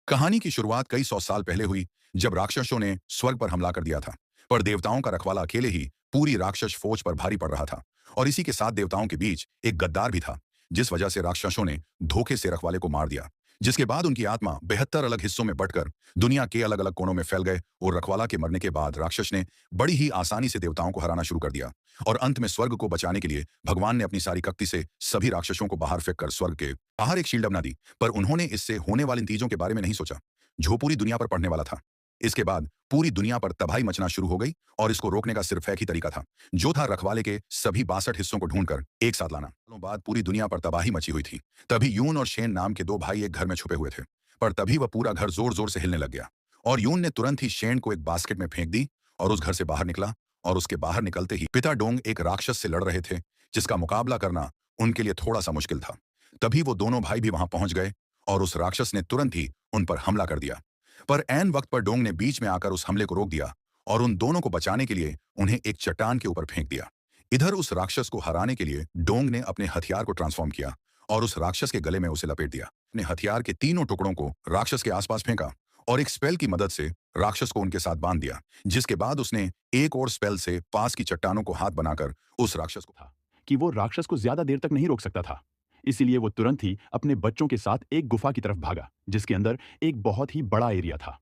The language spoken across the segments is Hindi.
कहानी की शुरुआत कई सौ साल पहले हुई, जब राक्षसों ने स्वर्ग पर हमला कर दिया था। पर देवताओं का रखवाला अकेले ही पूरी राक्षस फौज पर भारी पड़ रहा था। और इसी के साथ देवताओं के बीच एक गद्दार भी था, जिस वजह से राक्षसों ने धोखे से रखवाले को मार दिया। जिसके बाद उनकी आत्मा 72 अलग हिस्सों में बंटकर दुनिया के अलग अलग कोनों में फैल गए। और रखवाला के मरने के बाद राक्षस ने बड़ी ही आसानी से देवताओं को हराना शुरू कर दिया। और अंत में स्वर्ग को बचाने के लिए भगवान ने अपनी सारी शक्ति से सभी राक्षसों को बाहर फेंक कर स्वर्ग के बाहर एक शील्ड बना दी। पर उन्होंने इससे होने वाली नतीजों के बारे में नहीं सोचा, जो पूरी दुनिया पर पड़ने वाला था। इसके बाद पूरी दुनिया पर तबाही मचना शुरू हो गई। और इसको रोकने का सिर्फ एक ही तरीका था, जो था रखवाले के सभी 62 हिस्सों को ढूंढकर एक साथ लाना। सालों बाद पूरी दुनिया पर तबाही मची हुई थी। तभी यून और शेन नाम के दो भाई एक घर में छुपे हुए थे। पर तभी वह पूरा घर जोर जोर से हिलने लग गया। और यून ने तुरंत ही शेन को एक बास्केट में फेंक दी और उस घर से बाहर निकला। और उसके बाहर निकलते ही पिता डोंग एक राक्षस से लड़ रहे थे, जिसका मुकाबला करना उनके लिए थोड़ा सा मुश्किल था। तभी वो दोनों भाई भी वहां पहुंच गए और उस राक्षस ने तुरंत ही उन पर हमला कर दिया। पर ऐन वक्त पर डोंग ने बीच में आकर उस हमले को रोक दिया और उन दोनों को बचाने के लिए उन्हें एक चट्टान के ऊपर फेंक दिया। इधर उस राक्षस को हराने के लिए डोंग ने अपने हथियार को ट्रांसफॉर्म किया और उस राक्षस के गले में उसे लपेट दिया। अपने हथियार के तीनों टुकड़ों को राक्षस के आसपास फेंका और एक स्पेल की मदद से राक्षस को उनके साथ बांध दिया। जिसके बाद उसने एक और स्पेल से पास की चट्टानों को हाथ बनाकर उस राक्षस को था कि वो राक्षस को ज्यादा देर तक नहीं रोक सकता था। इसीलिए वो तुरंत ही अपने बच्चों के साथ एक गुफा की तरफ भागा, जिसके अंदर एक बहुत ही बड़ा एरिया था।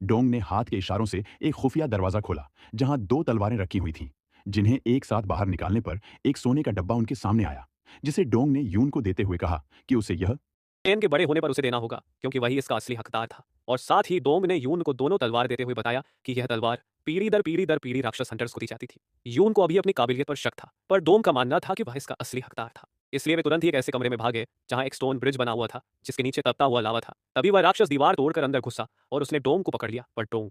डोंग ने हाथ के इशारों से एक खुफिया दरवाजा खोला, जहां दो तलवारें रखी हुई थीं, जिन्हें एक साथ बाहर निकालने पर एक सोने का डब्बा उनके सामने आया, जिसे डोंग ने यून को देते हुए कहा कि उसे यह चेन के बड़े होने पर उसे देना होगा, क्योंकि वही इसका असली हकदार था। और साथ ही डोंग ने यून को दोनों तलवार देते हुए बताया कि यह तलवार पीढ़ी दर पीढ़ी राक्षस हंटर्स को दी जाती थी। यून को अभी अपनी काबिलियत पर शक था, पर डोंग का मानना था कि वह इसका असली हकदार था। इसलिए वे तुरंत ही एक ऐसे कमरे में भागे जहां एक स्टोन ब्रिज बना हुआ था, जिसके नीचे तपता हुआ लावा था। तभी वह राक्षस दीवार तोड़कर अंदर घुसा और उसने डोंग को पकड़ लिया, पर डोंग